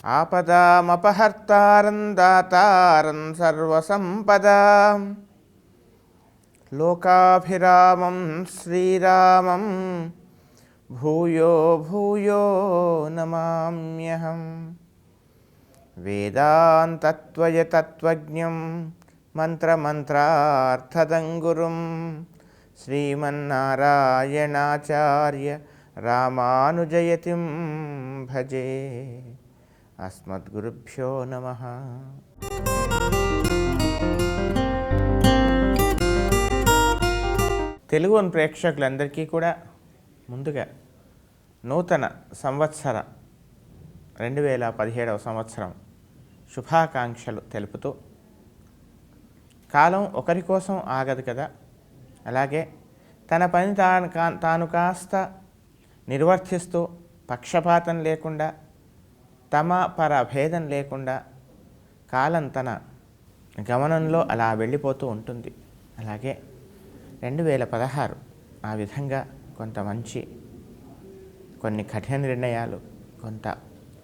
ఆపదామపహర్తారం దాతారం సర్వసంపదాం లోకాభిరామం శ్రీరామం భూయో భూయో నమామ్యహం. వేదాంతత్వయతత్వజ్ఞం మంత్రమంత్రార్థదం గురుం శ్రీమన్నారాయణాచార్య రామానుజయతిం భజే. అస్మద్గురుభ్యో నమః. తెలుగు ప్రేక్షకులందరికీ కూడా ముందుగా నూతన సంవత్సర 2017 సంవత్సరం శుభాకాంక్షలు తెలుపుతూ, కాలం ఒకరి కోసం ఆగదు కదా, అలాగే తన పని తాను కాస్త నిర్వర్తిస్తూ పక్షపాతం లేకుండా, తమ పర భేదం లేకుండా కాలం తన గమనంలో అలా వెళ్ళిపోతూ ఉంటుంది. అలాగే 2016 ఆ విధంగా కొంత మంచి, కొన్ని కఠిన నిర్ణయాలు,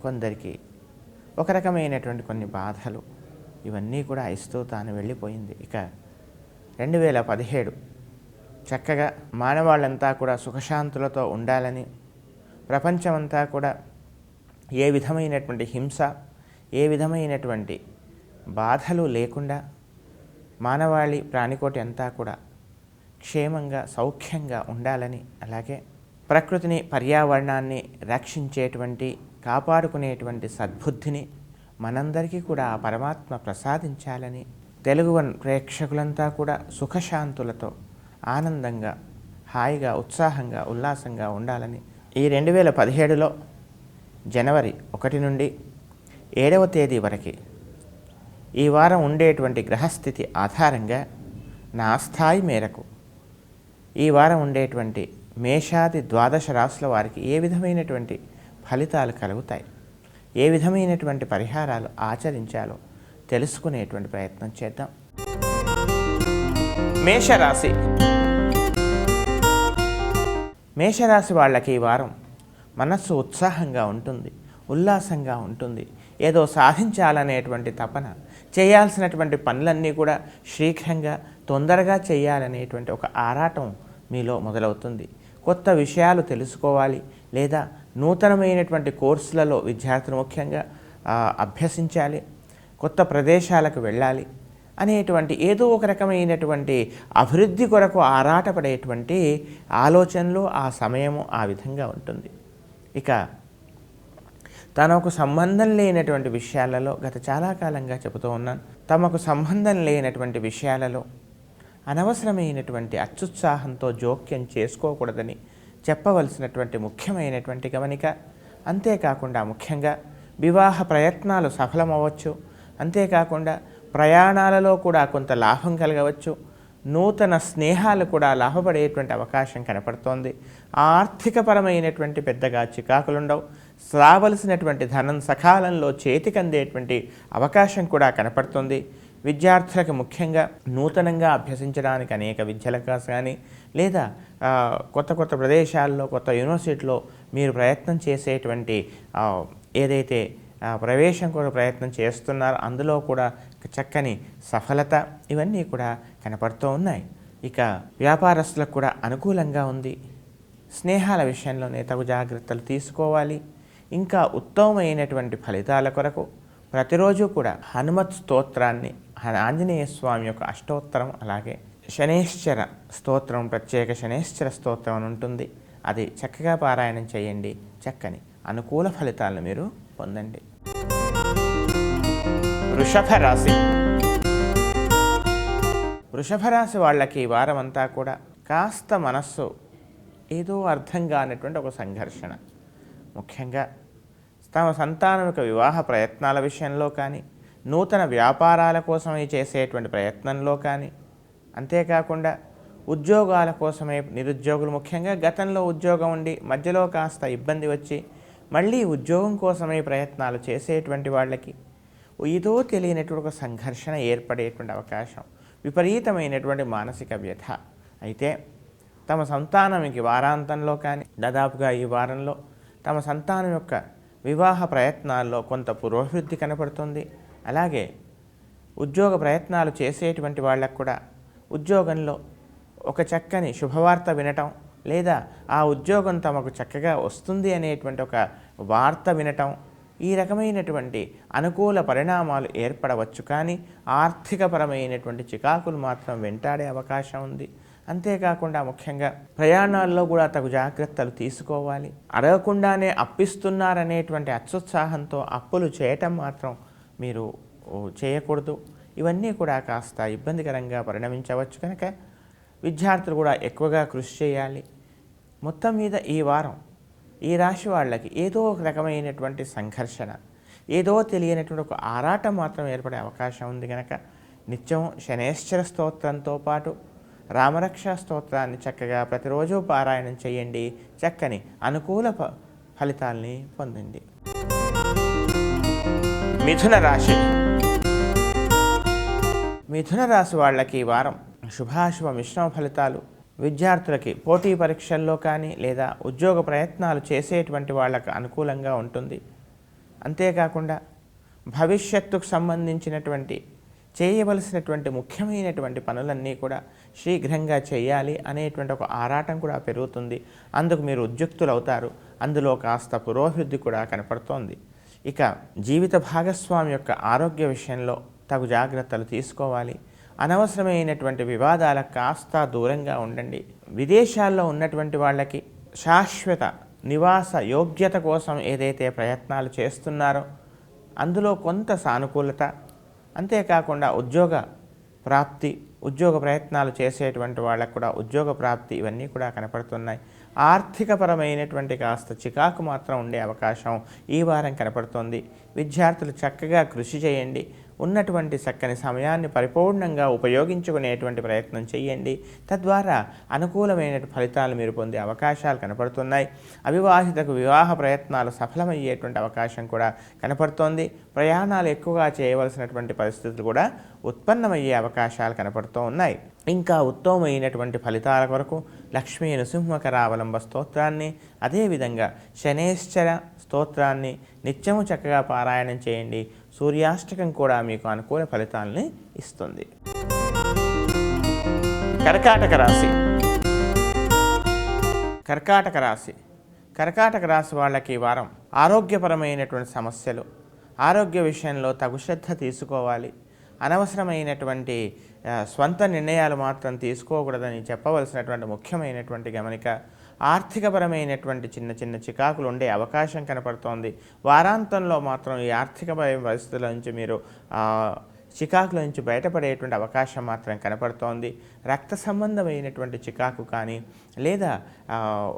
కొందరికి ఒక రకమైనటువంటి కొన్ని బాధలు, ఇవన్నీ కూడా ఇస్తూ తాను వెళ్ళిపోయింది. ఇక 2017 చక్కగా మానవాళ్ళంతా కూడా సుఖశాంతులతో ఉండాలని, ప్రపంచమంతా కూడా ఏ విధమైనటువంటి హింస, ఏ విధమైనటువంటి బాధలు లేకుండా మానవాళి ప్రాణికోటి అంతా కూడా క్షేమంగా సౌఖ్యంగా ఉండాలని, అలాగే ప్రకృతిని పర్యావరణాన్ని రక్షించేటువంటి కాపాడుకునేటువంటి సద్బుద్ధిని మనందరికీ కూడా ఆ పరమాత్మ ప్రసాదించాలని, తెలుగు ప్రేక్షకులంతా కూడా సుఖశాంతులతో ఆనందంగా హాయిగా ఉత్సాహంగా ఉల్లాసంగా ఉండాలని ఈ 2017లో జనవరి 1 నుండి 7వ తేదీ వరకు ఈ వారం ఉండేటువంటి గ్రహస్థితి ఆధారంగా నా స్థాయి మేరకు ఈ వారం ఉండేటువంటి మేషాది ద్వాదశ రాశుల వారికి ఏ విధమైనటువంటి ఫలితాలు కలుగుతాయి, ఏ విధమైనటువంటి పరిహారాలు ఆచరించాలో తెలుసుకునేటువంటి ప్రయత్నం చేద్దాం. మేషరాశి. మేషరాశి వాళ్ళకి ఈ వారం మనస్సు ఉత్సాహంగా ఉంటుంది, ఉల్లాసంగా ఉంటుంది. ఏదో సాధించాలనేటువంటి తపన, చేయాల్సినటువంటి పనులన్నీ కూడా శీఘ్రంగా తొందరగా చేయాలనేటువంటి ఒక ఆరాటం మీలో మొదలవుతుంది. కొత్త విషయాలు తెలుసుకోవాలి, లేదా నూతనమైనటువంటి కోర్సులలో విద్యార్థులు ముఖ్యంగా అభ్యసించాలి, కొత్త ప్రదేశాలకు వెళ్ళాలి అనేటువంటి ఏదో ఒక రకమైనటువంటి అభివృద్ధి కొరకు ఆరాటపడేటువంటి ఆలోచనలు ఆ సమయము ఆ విధంగా ఉంటుంది. ఇక తనకు సంబంధం లేనటువంటి విషయాలలో గత చాలా కాలంగా చెబుతూ ఉన్నాను, తమకు సంబంధం లేనటువంటి విషయాలలో అనవసరమైనటువంటి అత్యుత్సాహంతో జోక్యం చేసుకోకూడదని చెప్పవలసినటువంటి ముఖ్యమైనటువంటి గమనిక. అంతేకాకుండా ముఖ్యంగా వివాహ ప్రయత్నాలు సఫలమవ్వచ్చు, అంతేకాకుండా ప్రయాణాలలో కూడా కొంత లాభం కలగవచ్చు, నూతన స్నేహాలు కూడా లాభపడేటువంటి అవకాశం కనపడుతోంది. ఆర్థికపరమైనటువంటి పెద్దగా చికాకులుండవు, రావలసినటువంటి ధనం సకాలంలో చేతికి అందేటువంటి అవకాశం కూడా కనపడుతుంది. విద్యార్థులకు ముఖ్యంగా నూతనంగా అభ్యసించడానికి అనేక విద్యలకు కానీ, లేదా కొత్త కొత్త ప్రదేశాల్లో కొత్త యూనివర్సిటీలో మీరు ప్రయత్నం చేసేటువంటి ఏదైతే ప్రవేశం కూడా ప్రయత్నం చేస్తున్నారో అందులో కూడా చక్కని సఫలత ఇవన్నీ కూడా కనపడుతూ ఉన్నాయి. ఇక వ్యాపారస్తులకు కూడా అనుకూలంగా ఉంది. స్నేహాల విషయంలోనే తగు జాగ్రత్తలు తీసుకోవాలి. ఇంకా ఉత్తమమైనటువంటి ఫలితాల కొరకు ప్రతిరోజు కూడా హనుమత్ స్తోత్రాన్ని, ఆంజనేయ స్వామి యొక్క అష్టోత్తరం, అలాగే శనేశ్వర స్తోత్రం, ప్రత్యేక శనేశ్వర స్తోత్రం అని ఉంటుంది, అది చక్కగా పారాయణం చేయండి. చక్కని అనుకూల ఫలితాలను మీరు పొందండి. వృషభ రాశి. వృషభ రాశి వాళ్ళకి ఈ వారం అంతా కూడా కాస్త మనస్సు ఏదో అర్థం కానటువంటి ఒక సంఘర్షణ. ముఖ్యంగా తమ సంతానం యొక్క వివాహ ప్రయత్నాల విషయంలో కానీ, నూతన వ్యాపారాల కోసమే చేసేటువంటి ప్రయత్నంలో కానీ, అంతేకాకుండా ఉద్యోగాల కోసమే నిరుద్యోగులు ముఖ్యంగా గతంలో ఉద్యోగం ఉండి మధ్యలో కాస్త ఇబ్బంది వచ్చి మళ్ళీ ఉద్యోగం కోసమే ప్రయత్నాలు చేసేటువంటి వాళ్ళకి ఏదో తెలియనటువంటి ఒక సంఘర్షణ ఏర్పడేటువంటి అవకాశం, విపరీతమైనటువంటి మానసిక వ్యథ. అయితే తమ సంతానంకి వారాంతంలో కానీ, దాదాపుగా ఈ వారంలో తమ సంతానం యొక్క వివాహ ప్రయత్నాల్లో కొంత పురోభివృద్ధి కనపడుతుంది. అలాగే ఉద్యోగ ప్రయత్నాలు చేసేటువంటి వాళ్ళకు కూడా ఉద్యోగంలో ఒక చక్కని శుభవార్త వినటం, లేదా ఆ ఉద్యోగం తమకు చక్కగా వస్తుంది అనేటువంటి ఒక వార్త వినటం, ఈ రకమైనటువంటి అనుకూల పరిణామాలు ఏర్పడవచ్చు. కానీ ఆర్థికపరమైనటువంటి చికాకులు మాత్రం వెంటాడే అవకాశం ఉంది. అంతేకాకుండా ముఖ్యంగా ప్రయాణాల్లో కూడా తగు జాగ్రత్తలు తీసుకోవాలి. అడగకుండానే అప్పిస్తున్నారనేటువంటి అత్యుత్సాహంతో అప్పులు చేయటం మాత్రం మీరు చేయకూడదు. ఇవన్నీ కూడా కాస్త ఇబ్బందికరంగా పరిణమించవచ్చు. కనుక విద్యార్థులు కూడా ఎక్కువగా కృషి చేయాలి. మొత్తం మీద ఈ వారం ఈ రాశి వాళ్ళకి ఏదో ఒక రకమైనటువంటి సంఘర్షణ, ఏదో తెలియనటువంటి ఒక ఆరాటం మాత్రం ఏర్పడే అవకాశం ఉంది. కనుక నిత్యం శనేశ్వర స్తోత్రంతో పాటు రామరక్ష స్తోత్రాన్ని చక్కగా ప్రతిరోజు పారాయణం చేయండి. చక్కని అనుకూల ఫలితాల్ని పొందండి. మిథున రాశి. మిథున రాశి వాళ్ళకి ఈ వారం శుభాశుభ మిశ్రమ ఫలితాలు. విద్యార్థులకి పోటీ పరీక్షల్లో కానీ లేదా ఉద్యోగ ప్రయత్నాలు చేసేటువంటి వాళ్ళకు అనుకూలంగా ఉంటుంది. అంతేకాకుండా భవిష్యత్తుకు సంబంధించినటువంటి చేయవలసినటువంటి ముఖ్యమైనటువంటి పనులన్నీ కూడా శీఘ్రంగా చేయాలి అనేటువంటి ఒక ఆరాటం కూడా పెరుగుతుంది. అందుకు మీరు ఉద్యుక్తులవుతారు. అందులో కాస్త పురోభివృద్ధి కూడా కనపడుతోంది. ఇక జీవిత భాగస్వామి యొక్క ఆరోగ్య విషయంలో తగు జాగ్రత్తలు తీసుకోవాలి. అనవసరమైనటువంటి వివాదాలకు కాస్త దూరంగా ఉండండి. విదేశాల్లో ఉన్నటువంటి వాళ్ళకి శాశ్వత నివాస యోగ్యత కోసం ఏదైతే ప్రయత్నాలు చేస్తున్నారో అందులో కొంత సానుకూలత, అంతేకాకుండా ఉద్యోగ ప్రాప్తి, ఉద్యోగ ప్రయత్నాలు చేసేటువంటి వాళ్ళకు కూడా ఉద్యోగ ప్రాప్తి, ఇవన్నీ కూడా కనపడుతున్నాయి. ఆర్థికపరమైనటువంటి కాస్త చికాకు మాత్రం ఉండే అవకాశం ఈ వారం కనపడుతోంది. విద్యార్థులు చక్కగా కృషి చేయండి. ఉన్నటువంటి చక్కని సమయాన్ని పరిపూర్ణంగా ఉపయోగించుకునేటువంటి ప్రయత్నం చేయండి. తద్వారా అనుకూలమైన ఫలితాలు మీరు పొందే అవకాశాలు కనపడుతున్నాయి. అవివాహితకు వివాహ ప్రయత్నాలు సఫలమయ్యేటువంటి అవకాశం కూడా కనపడుతోంది. ప్రయాణాలు ఎక్కువగా చేయవలసినటువంటి పరిస్థితులు కూడా ఉత్పన్నమయ్యే అవకాశాలు కనపడుతూ ఉన్నాయి. ఇంకా ఉత్తమమైనటువంటి ఫలితాల కొరకు లక్ష్మీ నృసింహకరావలంబ స్తోత్రాన్ని, అదేవిధంగా శనేశ్వర స్తోత్రాన్ని నిత్యము చక్కగా పారాయణం చేయండి. సూర్యాష్టకం కూడా మీకు అనుకూల ఫలితాలని ఇస్తుంది. కర్కాటక రాశి. కర్కాటక రాశి. కర్కాటక రాశి వాళ్ళకి ఈ వారం ఆరోగ్యపరమైనటువంటి సమస్యలు, ఆరోగ్య విషయంలో తగు శ్రద్ధ తీసుకోవాలి. అనవసరమైనటువంటి స్వంత నిర్ణయాలు మాత్రం తీసుకోకూడదని చెప్పవలసినటువంటి ముఖ్యమైనటువంటి గమనిక. ఆర్థికపరమైనటువంటి చిన్న చిన్న చికాకులు ఉండే అవకాశం కనపడుతోంది. వారాంతంలో మాత్రం ఈ ఆర్థికపరమైన పరిస్థితుల నుంచి మీరు చికాకుల నుంచి బయటపడేటువంటి అవకాశం మాత్రం కనపడుతోంది. రక్త సంబంధమైనటువంటి చికాకు కానీ లేదా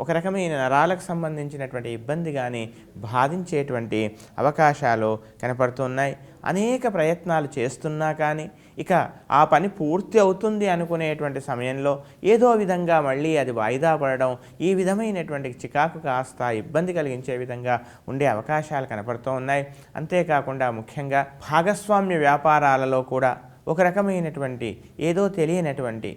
ఒక రకమైన నరాలకు సంబంధించినటువంటి ఇబ్బంది కానీ బాధించేటువంటి అవకాశాలు కనపడుతున్నాయి. అనేక ప్రయత్నాలు చేస్తున్నా కానీ ఇక ఆ పని పూర్తి అవుతుంది అనుకునేటువంటి సమయంలో ఏదో విధంగా మళ్ళీ అది వాయిదా పడడం, ఈ విధమైనటువంటి చికాకు కాస్త ఇబ్బంది కలిగించే విధంగా ఉండే అవకాశాలు కనపడుతూ ఉన్నాయి. అంతేకాకుండా ముఖ్యంగా భాగస్వామ్య వ్యాపారాలలో కూడా ఒక రకమైనటువంటి ఏదో తెలియనటువంటి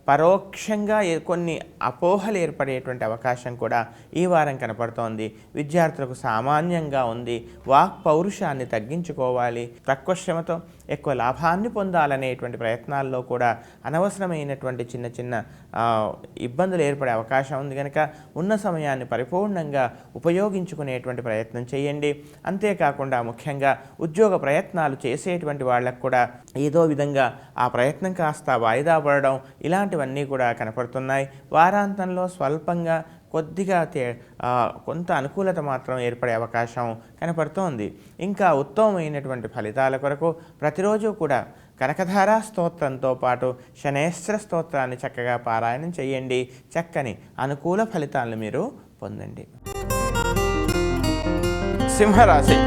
పరోక్షంగా కొన్ని అపోహలు ఏర్పడేటువంటి అవకాశం కూడా ఈ వారం కనపడుతోంది. విద్యార్థులకు సామాన్యంగా ఉంది. వాక్ పౌరుషాన్ని తగ్గించుకోవాలి. తక్కువ శ్రమతో ఎక్కువ లాభాన్ని పొందాలనేటువంటి ప్రయత్నాల్లో కూడా అనవసరమైనటువంటి చిన్న చిన్న ఇబ్బందులు ఏర్పడే అవకాశం ఉంది. కనుక ఉన్న సమయాన్ని పరిపూర్ణంగా ఉపయోగించుకునేటువంటి ప్రయత్నం చేయండి. అంతేకాకుండా ముఖ్యంగా ఉద్యోగ ప్రయత్నాలు చేసేటువంటి వాళ్ళకు కూడా ఏదో విధంగా ఆ ప్రయత్నం కాస్త వాయిదా పడడం, ఇలాంటివన్నీ కూడా కనపడుతున్నాయి. వారాంతంలో స్వల్పంగా కొద్దిగా కొంత అనుకూలత మాత్రం ఏర్పడే అవకాశం కనపడుతోంది. ఇంకా ఉత్తమమైనటువంటి ఫలితాల కొరకు ప్రతిరోజు కూడా కనకధారా స్తోత్రంతో పాటు శనేశ్వర స్తోత్రాన్ని చక్కగా పారాయణం చేయండి. చక్కని అనుకూల ఫలితాలను మీరు పొందండి. సింహరాశి.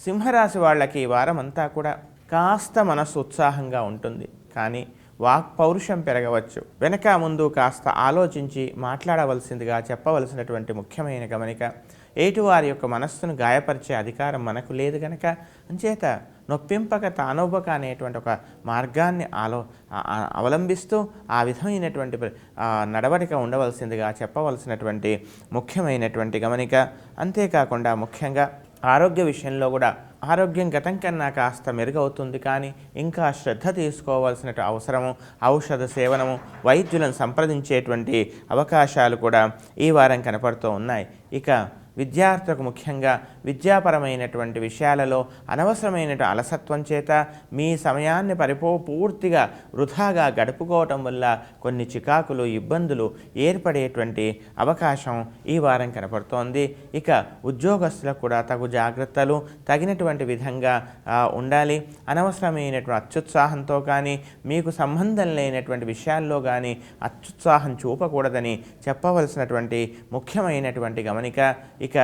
సింహరాశి వాళ్ళకి ఈ వారం అంతా కూడా కాస్త మనస్సు ఉత్సాహంగా ఉంటుంది. కానీ వాక్ పౌరుషం పెరగవచ్చు. వెనక ముందు కాస్త ఆలోచించి మాట్లాడవలసిందిగా చెప్పవలసినటువంటి ముఖ్యమైన గమనిక. ఎటువారి యొక్క మనస్సును గాయపరిచే అధికారం మనకు లేదు కనుక అంచేత నొప్పింపక తానొవ్వక అనేటువంటి ఒక మార్గాన్ని అవలంబిస్తూ ఆ విధమైనటువంటి నడవడిక ఉండవలసిందిగా చెప్పవలసినటువంటి ముఖ్యమైనటువంటి గమనిక. అంతేకాకుండా ముఖ్యంగా ఆరోగ్య విషయంలో కూడా ఆరోగ్యం గతం కన్నా కాస్త మెరుగవుతుంది, కానీ ఇంకా శ్రద్ధ తీసుకోవాల్సిన అవసరము, ఔషధ సేవనము, వైద్యులను సంప్రదించేటువంటి అవకాశాలు కూడా ఈ వారం కనపడుతూ ఉన్నాయి. ఇక విద్యార్థులకు ముఖ్యంగా విద్యాపరమైనటువంటి విషయాలలో అనవసరమైన అలసత్వం చేత మీ సమయాన్ని పూర్తిగా వృధాగా గడుపుకోవటం వల్ల కొన్ని చికాకులు, ఇబ్బందులు ఏర్పడేటువంటి అవకాశం ఈ వారం కనపడుతోంది. ఇక ఉద్యోగస్తులకు కూడా తగు జాగ్రత్తలు తగినటువంటి విధంగా ఉండాలి. అనవసరమైనటువంటి అత్యుత్సాహంతో కానీ మీకు సంబంధం లేనటువంటి విషయాల్లో కానీ అత్యుత్సాహం చూపకూడదని చెప్పవలసినటువంటి ముఖ్యమైనటువంటి గమనిక. ఇక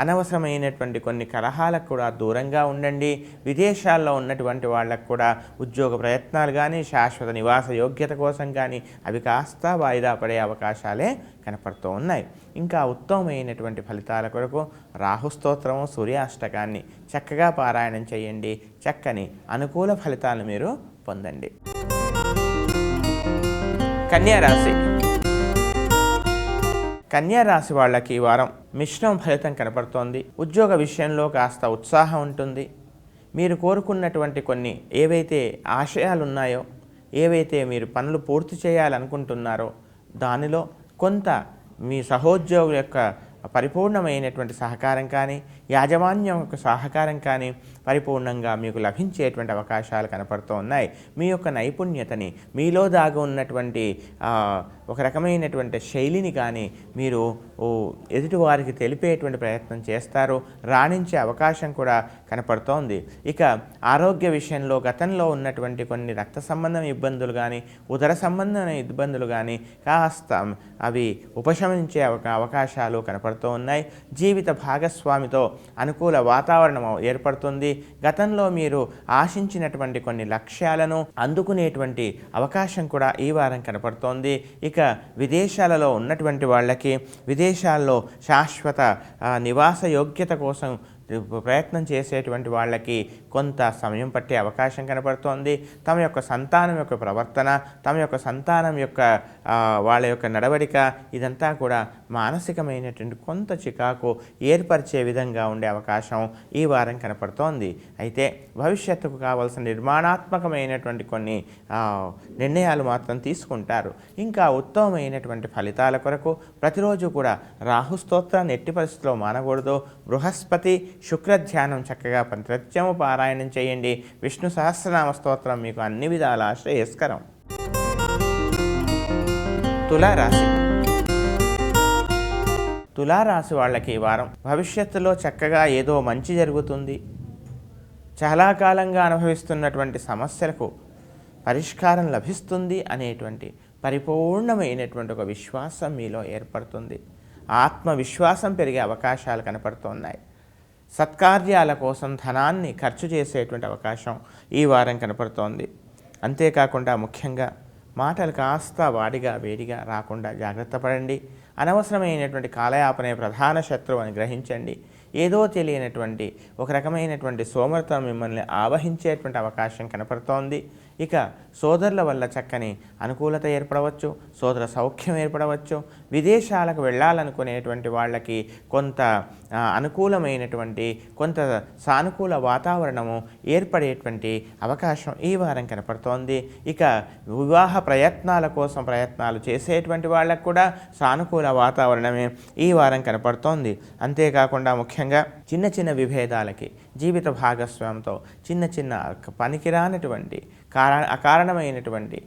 అనవసరమైనటువంటి కొన్ని కలహాలకు కూడా దూరంగా ఉండండి. విదేశాల్లో ఉన్నటువంటి వాళ్ళకు కూడా ఉద్యోగ ప్రయత్నాలు కానీ శాశ్వత నివాస యోగ్యత కోసం కానీ అవి కాస్త వాయిదా పడే అవకాశాలే కనపడుతూ ఉన్నాయి. ఇంకా ఉత్తమమైనటువంటి ఫలితాల కొరకు రాహుస్తోత్రము, సూర్యాష్టకాన్ని చక్కగా పారాయణం చేయండి. చక్కని అనుకూల ఫలితాలను మీరు పొందండి. కన్యారాశి. కన్యారాశి వాళ్ళకి ఈ వారం మిశ్రమ ఫలితం కనపడుతోంది. ఉద్యోగ విషయంలో కాస్త ఉత్సాహం ఉంటుంది. మీరు కోరుకున్నటువంటి కొన్ని ఏవైతే ఆశయాలు ఉన్నాయో, ఏవైతే మీరు పనులు పూర్తి చేయాలనుకుంటున్నారో దానిలో కొంత మీ సహోద్యోగుల యొక్క పరిపూర్ణమైనటువంటి సహకారం కానీ, యాజమాన్యం యొక్క సహకారం కానీ పరిపూర్ణంగా మీకు లభించేటువంటి అవకాశాలు కనపడుతూ ఉన్నాయి. మీ యొక్క నైపుణ్యతని, మీలో దాగి ఉన్నటువంటి ఒక రకమైనటువంటి శైలిని కానీ మీరు ఎదుటివారికి తెలిపేటువంటి ప్రయత్నం చేస్తారు. రాణించే అవకాశం కూడా కనపడుతోంది. ఇక ఆరోగ్య విషయంలో గతంలో ఉన్నటువంటి కొన్ని రక్త సంబంధం ఇబ్బందులు కానీ, ఉదర సంబంధమైన ఇబ్బందులు కానీ కాస్త అవి ఉపశమించే అవకాశాలు కనపడుతూ ఉన్నాయి. జీవిత భాగస్వామితో అనుకూల వాతావరణం ఏర్పడుతుంది. గతంలో మీరు ఆశించినటువంటి కొన్ని లక్ష్యాలను అందుకునేటువంటి అవకాశం కూడా ఈ వారం కనపడుతోంది. ఇక విదేశాలలో ఉన్నటువంటి వాళ్ళకి విదేశాల్లో శాశ్వత నివాస యోగ్యత కోసం ప్రయత్నం చేసేటువంటి వాళ్ళకి కొంత సమయం పట్టే అవకాశం కనపడుతోంది. తమ యొక్క సంతానం యొక్క ప్రవర్తన, తమ యొక్క సంతానం యొక్క వాళ్ళ యొక్క నడవడిక ఇదంతా కూడా మానసికమైనటువంటి కొంత చికాకు ఏర్పరిచే విధంగా ఉండే అవకాశం ఈ వారం కనపడుతోంది. అయితే భవిష్యత్తుకు కావాల్సిన నిర్మాణాత్మకమైనటువంటి కొన్ని నిర్ణయాలు మాత్రం తీసుకుంటారు. ఇంకా ఉత్తమమైనటువంటి ఫలితాల కొరకు ప్రతిరోజు కూడా రాహుస్తోత్రాన్ని ఎట్టి పరిస్థితిలో మానకూడదు. బృహస్పతి, శుక్ర ధ్యానం చక్కగా ప్రత్యము పారాయణం చేయండి. విష్ణు సహస్రనామ స్తోత్రం మీకు అన్ని విధాల శ్రేయస్కరం. తులారాశి. తులారాశి వాళ్ళకి ఈ వారం భవిష్యత్తులో చక్కగా ఏదో మంచి జరుగుతుంది. చాలా కాలంగా అనుభవిస్తున్నటువంటి సమస్యలకు పరిష్కారం లభిస్తుంది అనేటువంటి పరిపూర్ణమైనటువంటి ఒక విశ్వాసం మీలో ఏర్పడుతుంది. ఆత్మవిశ్వాసం పెరిగే అవకాశాలు కనపడుతున్నాయి. సత్కార్యాల కోసం ధనాన్ని ఖర్చు చేసేటువంటి అవకాశం ఈ వారం కనపడుతోంది. అంతేకాకుండా ముఖ్యంగా మాటలు కాస్త వాడిగా వేడిగా రాకుండా జాగ్రత్త పడండి. అనవసరమైనటువంటి కాలయాపనే ప్రధాన శత్రువు అని గ్రహించండి. ఏదో తెలియనటువంటి ఒక రకమైనటువంటి సోమరత మిమ్మల్ని ఆవహించేటువంటి అవకాశం కనపడుతోంది. ఇక సోదరుల వల్ల చక్కని అనుకూలత ఏర్పడవచ్చు, సోదర సౌఖ్యం ఏర్పడవచ్చు. విదేశాలకు వెళ్ళాలనుకునేటువంటి వాళ్ళకి కొంత అనుకూలమైనటువంటి కొంత సానుకూల వాతావరణము ఏర్పడేటువంటి అవకాశం ఈ వారం కనపడుతోంది. ఇక వివాహ ప్రయత్నాల కోసం ప్రయత్నాలు చేసేటువంటి వాళ్ళకు కూడా సానుకూల వాతావరణమే ఈ వారం కనపడుతోంది. అంతేకాకుండా ముఖ్యంగా చిన్న చిన్న విభేదాలకి జీవిత భాగస్వామితో చిన్న చిన్న పనికిరానటువంటి అకారణమైనటువంటి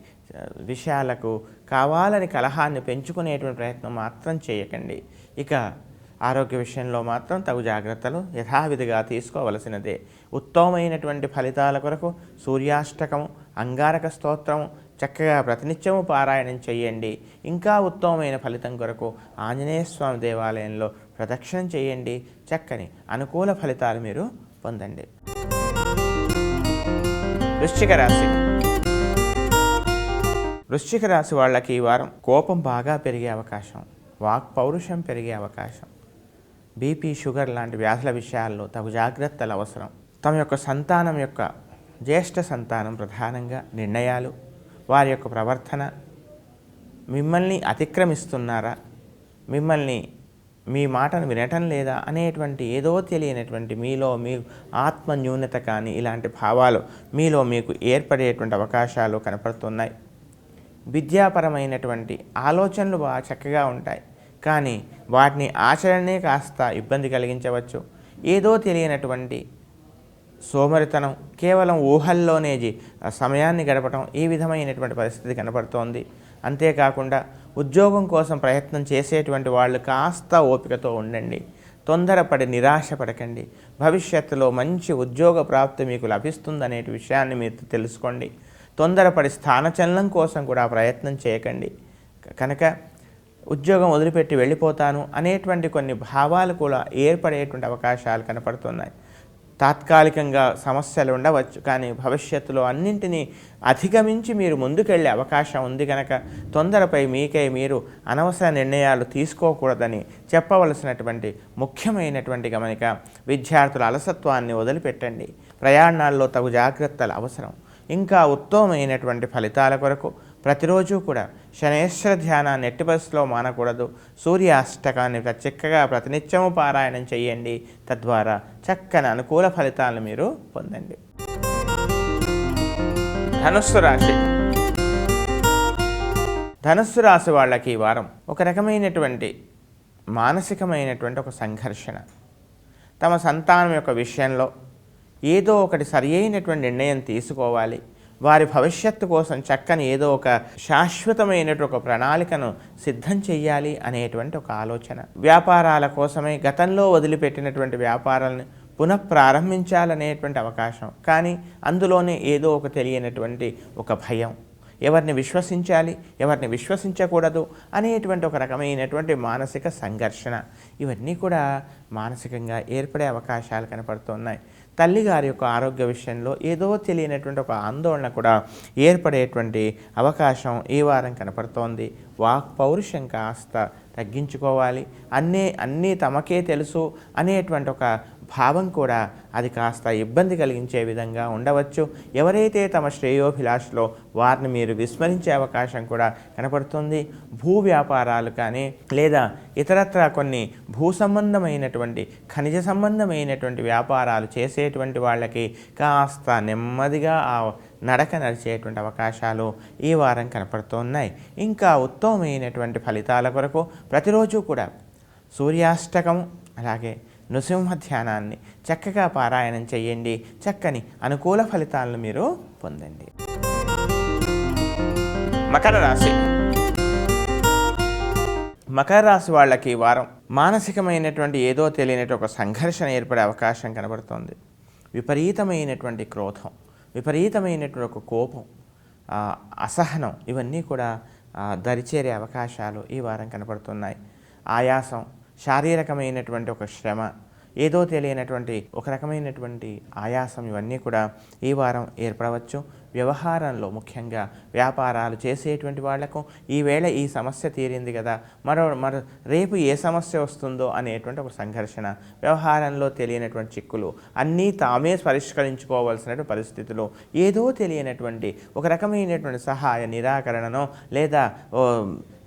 విషయాలకు కావాలని కలహాన్ని పెంచుకునేటువంటి ప్రయత్నం మాత్రం చేయకండి. ఇక ఆరోగ్య విషయంలో మాత్రం తగు జాగ్రత్తలు యథావిధిగా తీసుకోవలసినదే. ఉత్తమమైనటువంటి ఫలితాల కొరకు సూర్యాష్టకము, అంగారక స్తోత్రము చక్కగా ప్రతినిత్యము పారాయణం చేయండి. ఇంకా ఉత్తమమైన ఫలితం కొరకు ఆంజనేయ స్వామి దేవాలయంలో ప్రదక్షిణం చేయండి. చక్కని అనుకూల ఫలితాలు మీరు పొందండి. వృశ్చిక రాశి. వృశ్చిక రాశి వాళ్ళకి ఈ వారం కోపం బాగా పెరిగే అవకాశం, వాక్ పౌరుషం పెరిగే అవకాశం, బీపీ, షుగర్ లాంటి వ్యాధుల విషయాల్లో తగు జాగ్రత్తలు అవసరం. తమ యొక్క సంతానం యొక్క జ్యేష్ఠ సంతానం ప్రధానంగా నిర్ణయాలు, వారి యొక్క ప్రవర్తన మిమ్మల్ని అతిక్రమిస్తున్నారా, మిమ్మల్ని మీ మాటను వినటం లేదా అనేటువంటి ఏదో తెలియనటువంటి మీలో మీ ఆత్మ న్యూనత కానీ ఇలాంటి భావాలు మీలో మీకు ఏర్పడేటువంటి అవకాశాలు కనపడుతున్నాయి. విద్యాపరమైనటువంటి ఆలోచనలు బాగా చక్కగా ఉంటాయి, కానీ వాటిని ఆచరణే కాస్త ఇబ్బంది కలిగించవచ్చు. ఏదో తెలియనటువంటి సోమరితనం, కేవలం ఊహల్లోనే సమయాన్ని గడపటం, ఈ విధమైనటువంటి పరిస్థితి కనపడుతోంది. అంతేకాకుండా ఉద్యోగం కోసం ప్రయత్నం చేసేటువంటి వాళ్ళు కాస్త ఓపికతో ఉండండి. తొందరపడి నిరాశపడకండి. భవిష్యత్తులో మంచి ఉద్యోగ ప్రాప్తి మీకు లభిస్తుందనే విషయాన్ని మీరు తెలుసుకోండి. తొందరపడి స్థానచలనం కోసం కూడా ప్రయత్నం చేయకండి. కనుక ఉద్యోగం వదిలిపెట్టి వెళ్ళిపోతాను అనేటువంటి కొన్ని భావాలు కూడా ఏర్పడేటువంటి అవకాశాలు కనపడుతున్నాయి. తాత్కాలికంగా సమస్యలు ఉండవచ్చు, కానీ భవిష్యత్తులో అన్నింటినీ అధిగమించి మీరు ముందుకెళ్ళే అవకాశం ఉంది. కనుక తొందరపై మీకై మీరు అనవసర నిర్ణయాలు తీసుకోకూడదని చెప్పవలసినటువంటి ముఖ్యమైనటువంటి గమనిక. విద్యార్థుల అలసత్వాన్ని వదిలిపెట్టండి. ప్రయాణాల్లో తగు జాగ్రత్తలు అవసరం. ఇంకా ఉత్తమమైనటువంటి ఫలితాల కొరకు ప్రతిరోజు కూడా శనేశ్వర ధ్యానాన్ని ఎట్టి పరిస్థితిలో మానకూడదు. సూర్యాష్టకాన్ని చక్కగా ప్రతినిత్యము పారాయణం చేయండి. తద్వారా చక్కని అనుకూల ఫలితాలను మీరు పొందండి. ధనుస్సు రాశి. ధనుస్సు రాశి వాళ్ళకి ఈ వారం ఒక రకమైనటువంటి మానసికమైనటువంటి ఒక సంఘర్షణ. తమ సంతానం యొక్క విషయంలో ఏదో ఒకటి సరి అయినటువంటి నిర్ణయం తీసుకోవాలి. వారి భవిష్యత్తు కోసం చక్కని ఏదో ఒక శాశ్వతమైనటువంటి ఒక ప్రణాళికను సిద్ధం చెయ్యాలి అనేటువంటి ఒక ఆలోచన. వ్యాపారాల కోసమే గతంలో వదిలిపెట్టినటువంటి వ్యాపారాలను పునఃప్రారంభించాలనేటువంటి అవకాశం, కానీ అందులోనే ఏదో ఒక తెలియనటువంటి ఒక భయం. ఎవరిని విశ్వసించాలి, ఎవరిని విశ్వసించకూడదు అనేటువంటి ఒక రకమైనటువంటి మానసిక సంఘర్షణ. ఇవన్నీ కూడా మానసికంగా ఏర్పడే అవకాశాలు కనపడుతున్నాయి. తల్లిగారి యొక్క ఆరోగ్య విషయంలో ఏదో తెలియనటువంటి ఒక ఆందోళన కూడా ఏర్పడేటువంటి అవకాశం ఈ వారం కనపడుతోంది. వాక్ పౌరుషం కాస్త తగ్గించుకోవాలి. అన్నీ తమకే తెలుసు అనేటువంటి ఒక భావం కూడా అది కాస్త ఇబ్బంది కలిగించే విధంగా ఉండవచ్చు. ఎవరైతే తమ శ్రేయోభిలాషలో వారిని మీరు విస్మరించే అవకాశం కూడా కనపడుతుంది. భూ వ్యాపారాలు కానీ లేదా ఇతరత్ర కొన్ని భూ సంబంధమైనటువంటి ఖనిజ సంబంధమైనటువంటి వ్యాపారాలు చేసేటువంటి వాళ్ళకి కాస్త నెమ్మదిగా ఆ నడక నడిచేటువంటి అవకాశాలు ఈ వారం కనపడుతున్నాయి. ఇంకా ఉత్తమమైనటువంటి ఫలితాల కొరకు ప్రతిరోజు కూడా సూర్యాష్టకం అలాగే నృసింహ ధ్యానాన్ని చక్కగా పారాయణం చేయండి. చక్కని అనుకూల ఫలితాలను మీరు పొందండి. మకర రాశి. మకర రాశి వాళ్ళకి ఈ వారం మానసికమైనటువంటి ఏదో తెలియనటువంటి ఒక సంఘర్షణ ఏర్పడే అవకాశం కనబడుతోంది. విపరీతమైనటువంటి క్రోధం, విపరీతమైనటువంటి ఒక కోపం, అసహనం ఇవన్నీ కూడా దరిచేరే అవకాశాలు ఈ వారం కనపడుతున్నాయి. ఆయాసం, శారీరకమైనటువంటి ఒక శ్రమ, ఏదో తెలియనటువంటి ఒక రకమైనటువంటి ఆయాసం ఇవన్నీ కూడా ఈ వారం ఏర్పడవచ్చు. వ్యవహారంలో ముఖ్యంగా వ్యాపారాలు చేసేటువంటి వాళ్లకు ఈవేళ ఈ సమస్య తీరింది కదా, మరో రేపు ఏ సమస్య వస్తుందో అనేటువంటి ఒక సంఘర్షణ, వ్యవహారంలో తెలియనటువంటి చిక్కులు అన్నీ తామే పరిష్కరించుకోవాల్సినటువంటి పరిస్థితులు, ఏదో తెలియనటువంటి ఒక రకమైనటువంటి సహాయ నిరాకరణనో లేదా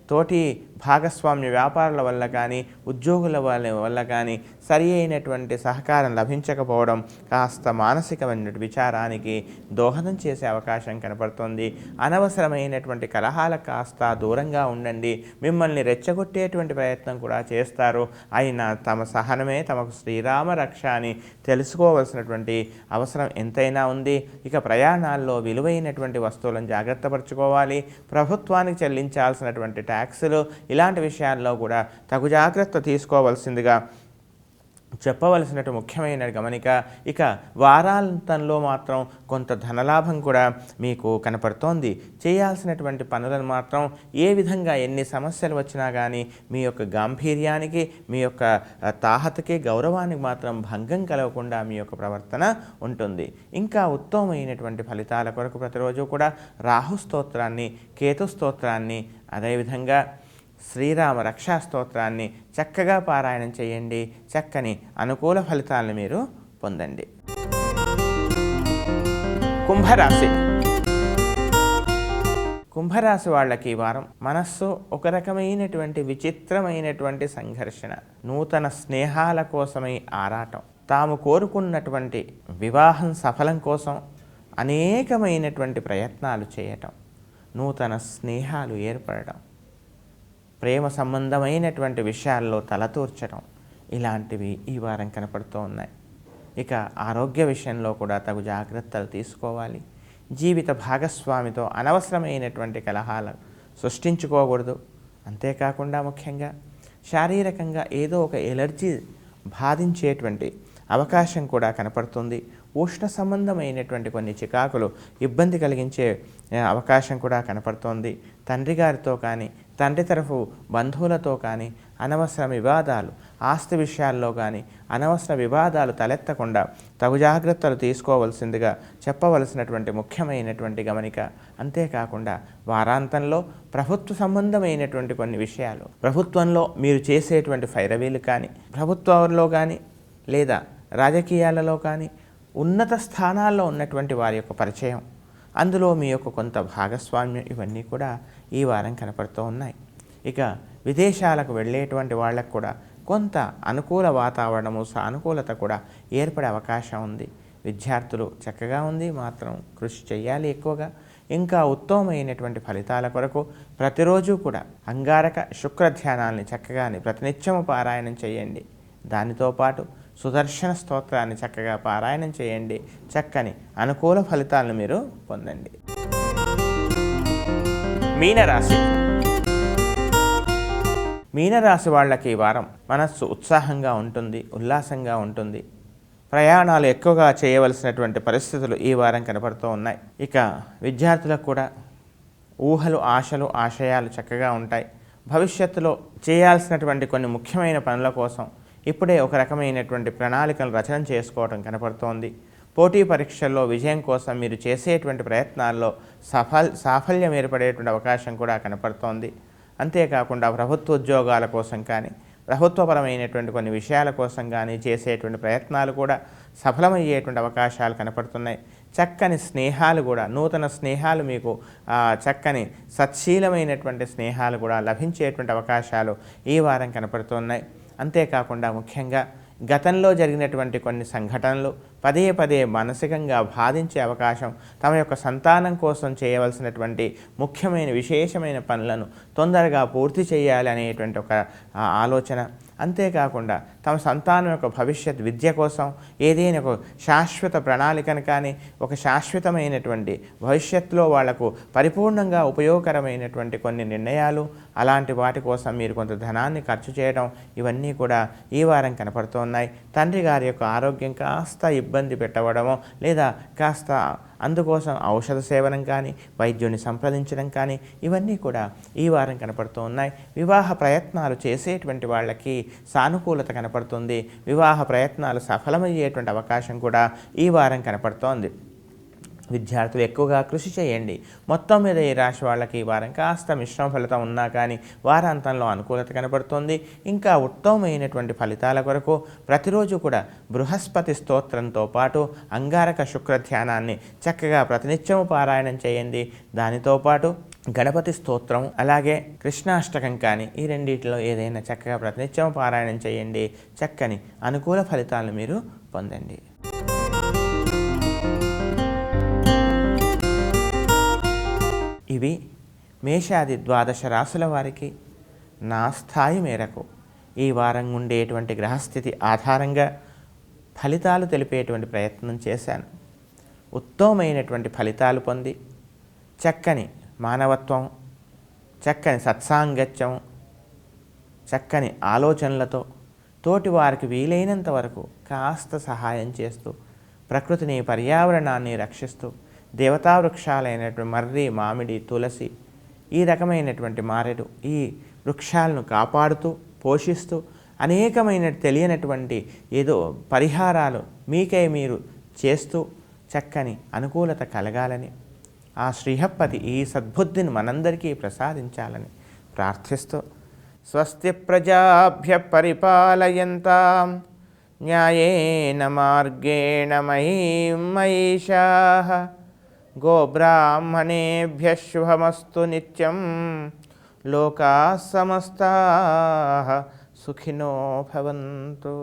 తోటి భాగస్వామ్య వ్యాపారుల వల్ల కానీ ఉద్యోగుల వల్ల కానీ సరి అయినటువంటి సహకారం లభించకపోవడం కాస్త మానసికమైన విచారానికి దోహదం చేసే అవకాశం కనపడుతుంది. అనవసరమైనటువంటి కలహాలకు కాస్త దూరంగా ఉండండి. మిమ్మల్ని రెచ్చగొట్టేటువంటి ప్రయత్నం కూడా చేస్తారు. అయినా తమ సహనమే తమకు శ్రీరామ రక్ష అని తెలుసుకోవాల్సినటువంటి అవసరం ఎంతైనా ఉంది. ఇక ప్రయాణాల్లో విలువైనటువంటి వస్తువులను జాగ్రత్త పరచుకోవాలి. ప్రభుత్వానికి చెల్లించాల్సినటువంటి ట్యాక్సులు ఇలాంటి విషయాల్లో కూడా తగు జాగ్రత్త తీసుకోవాల్సిందిగా చెప్పవలసినట్టు ముఖ్యమైన గమనిక. ఇక వారాంతంలో మాత్రం కొంత ధనలాభం కూడా మీకు కనపడుతోంది. చేయాల్సినటువంటి పనులను మాత్రం ఏ విధంగా ఎన్ని సమస్యలు వచ్చినా కానీ మీ యొక్క గాంభీర్యానికి, మీ యొక్క తాహతకి, గౌరవానికి మాత్రం భంగం కలగకుండా మీ యొక్క ప్రవర్తన ఉంటుంది. ఇంకా ఉత్తమమైనటువంటి ఫలితాల కొరకు ప్రతిరోజు కూడా రాహు స్తోత్రాన్ని, కేతు స్తోత్రాన్ని, అదేవిధంగా శ్రీరామ రక్షా స్తోత్రాన్ని చక్కగా పారాయణం చేయండి. చక్కని అనుకూల ఫలితాలను మీరు పొందండి. కుంభరాశి. కుంభరాశి వాళ్ళకి ఈ వారం మనస్సు ఒక రకమైనటువంటి విచిత్రమైనటువంటి సంఘర్షణ, నూతన స్నేహాల కోసమై ఆరాటం, తాము కోరుకున్నటువంటి వివాహం సఫలం కోసం అనేకమైనటువంటి ప్రయత్నాలు చేయటం, నూతన స్నేహాలు ఏర్పడటం, ప్రేమ సంబంధమైనటువంటి విషయాల్లో తలతూర్చడం, ఇలాంటివి ఈ వారం కనపడుతూ ఉన్నాయి. ఇక ఆరోగ్య విషయంలో కూడా తగు జాగ్రత్తలు తీసుకోవాలి. జీవిత భాగస్వామితో అనవసరమైనటువంటి కలహాలు సృష్టించుకోకూడదు. అంతేకాకుండా ముఖ్యంగా శారీరకంగా ఏదో ఒక ఎలర్జీ బాధించేటువంటి అవకాశం కూడా కనపడుతుంది. ఉష్ణ సంబంధమైనటువంటి కొన్ని చికాకులు ఇబ్బంది కలిగించే అవకాశం కూడా కనపడుతోంది. తండ్రి గారితో కానీ తండ్రి తరఫు బంధువులతో కానీ అనవసర వివాదాలు, ఆస్తి విషయాల్లో కానీ అనవసర వివాదాలు తలెత్తకుండా తగు జాగ్రత్తలు తీసుకోవలసిందిగా చెప్పవలసినటువంటి ముఖ్యమైనటువంటి గమనిక. అంతేకాకుండా వారాంతంలో ప్రభుత్వ సంబంధమైనటువంటి కొన్ని విషయాలు, ప్రభుత్వంలో మీరు చేసేటువంటి ఫైరవీలు కానీ, ప్రభుత్వంలో కానీ లేదా రాజకీయాలలో కానీ ఉన్నత స్థానాల్లో ఉన్నటువంటి వారి యొక్క పరిచయం, అందులో మీ యొక్క కొంత భాగస్వామ్యం, ఇవన్నీ కూడా ఈ వారం కనపడుతూ ఉన్నాయి. ఇక విదేశాలకు వెళ్ళేటువంటి వాళ్ళకు కూడా కొంత అనుకూల వాతావరణము, సానుకూలత కూడా ఏర్పడే అవకాశం ఉంది. విద్యార్థులు చక్కగా ఉంది, మాత్రం కృషి చేయాలి ఎక్కువగా. ఇంకా ఉత్తమమైనటువంటి ఫలితాల కొరకు ప్రతిరోజు కూడా అంగారక శుక్ర ధ్యానాల్ని చక్కగాని ప్రతినిత్యము పారాయణం చేయండి. దానితో పాటు సుదర్శన స్తోత్రాన్ని చక్కగా పారాయణం చేయండి. చక్కని అనుకూల ఫలితాలను మీరు పొందండి. మీనరాశి. మీనరాశి వాళ్ళకి ఈ వారం మనస్సు ఉత్సాహంగా ఉంటుంది, ఉల్లాసంగా ఉంటుంది. ప్రయాణాలు ఎక్కువగా చేయవలసినటువంటి పరిస్థితులు ఈ వారం కనపడుతూ ఉన్నాయి. ఇక విద్యార్థులకు కూడా ఊహలు, ఆశలు, ఆశయాలు చక్కగా ఉంటాయి. భవిష్యత్తులో చేయాల్సినటువంటి కొన్ని ముఖ్యమైన పనుల కోసం ఇప్పుడే ఒక రకమైనటువంటి ప్రణాళికలు రచన చేసుకోవడం కనపడుతోంది. పోటీ పరీక్షల్లో విజయం కోసం మీరు చేసేటువంటి ప్రయత్నాల్లో సాఫల్యం ఏర్పడేటువంటి అవకాశం కూడా కనపడుతోంది. అంతేకాకుండా ప్రభుత్వ ఉద్యోగాల కోసం కానీ, ప్రభుత్వపరమైనటువంటి కొన్ని విషయాల కోసం కానీ చేసేటువంటి ప్రయత్నాలు కూడా సఫలమయ్యేటువంటి అవకాశాలు కనపడుతున్నాయి. చక్కని స్నేహాలు కూడా, నూతన స్నేహాలు, మీకు చక్కని సత్శీలమైనటువంటి స్నేహాలు కూడా లభించేటువంటి అవకాశాలు ఈ వారం కనపడుతున్నాయి. అంతేకాకుండా ముఖ్యంగా గతంలో జరిగినటువంటి కొన్ని సంఘటనలు పదే పదే మానసికంగా బాధించే అవకాశం, తమ యొక్క సంతానం కోసం చేయవలసినటువంటి ముఖ్యమైన విశేషమైన పనులను తొందరగా పూర్తి చేయాలి అనేటువంటి ఒక ఆలోచన, అంతేకాకుండా తమ సంతానం యొక్క భవిష్యత్ విద్య కోసం ఏదైనా ఒక శాశ్వత ప్రణాళికను కానీ, ఒక శాశ్వతమైనటువంటి భవిష్యత్తులో వాళ్లకు పరిపూర్ణంగా ఉపయోగకరమైనటువంటి కొన్ని నిర్ణయాలు, అలాంటి వాటి కోసం మీరు కొంత ధనాన్ని ఖర్చు చేయడం, ఇవన్నీ కూడా ఈ వారం కనపడుతున్నాయి. తండ్రి గారి యొక్క ఆరోగ్యం కాస్త ఇబ్బంది పెట్టవడమో లేదా కాస్త అందుకోసం ఔషధ సేవనం కానీ, వైద్యుని సంప్రదించడం కానీ, ఇవన్నీ కూడా ఈ వారం కనపడుతూ ఉన్నాయి. వివాహ ప్రయత్నాలు చేసేటువంటి వాళ్ళకి సానుకూలత కనపడుతుంది. వివాహ ప్రయత్నాలు సఫలమయ్యేటువంటి అవకాశం కూడా ఈ వారం కనపడుతోంది. విద్యార్థులు ఎక్కువగా కృషి చేయండి. మొత్తం మీద ఈ రాశి వాళ్ళకి ఈ వారం కాస్త మిశ్రమ ఫలితం ఉన్నా కానీ వారాంతంలో అనుకూలత కనబడుతుంది. ఇంకా ఉత్తమమైనటువంటి ఫలితాల కొరకు ప్రతిరోజు కూడా బృహస్పతి స్తోత్రంతో పాటు అంగారక శుక్ర ధ్యానాన్ని చక్కగా ప్రతినిత్యము పారాయణం చేయండి. దానితో పాటు గణపతి స్తోత్రం, అలాగే కృష్ణాష్టకం కానీ, ఈ రెండింటిలో ఏదైనా చక్కగా ప్రతినిత్యము పారాయణం చేయండి. చక్కని అనుకూల ఫలితాలను మీరు పొందండి. ఇవి మేషాది ద్వాదశ రాశుల వారికి నా స్థాయి మేరకు ఈ వారం ఉండేటువంటి గ్రహస్థితి ఆధారంగా ఫలితాలు తెలిపేటువంటి ప్రయత్నం చేశాను. ఉత్తమమైనటువంటి ఫలితాలు పొంది చక్కని మానవత్వం, చక్కని సత్సాంగత్యం, చక్కని ఆలోచనలతో తోటి వారికి వీలైనంత వరకు కాస్త సహాయం చేస్తూ ప్రకృతిని, పర్యావరణాన్ని రక్షిస్తూ దేవతా వృక్షాలైనటువంటి మర్రి, మామిడి, తులసి, ఈ రకమైనటువంటి మారెడు, ఈ వృక్షాలను కాపాడుతూ పోషిస్తూ అనేకమైన తెలియనటువంటి ఏదో పరిహారాలు మీకై మీరు చేస్తూ చక్కని అనుకూలత కలగాలని, ఆ శ్రీహప్పతి ఈ సద్బుద్ధిని మనందరికీ ప్రసాదించాలని ప్రార్థిస్తూ స్వస్తి ప్రజాభ్యః పరిపాలయంతాం న్యాయేన మార్గేణ మహీం మహిషాః. గోబ్రాహ్మణేభ్యః శుభమస్తు నిత్యం. లోకాః సమస్తాః సుఖినో భవంతు.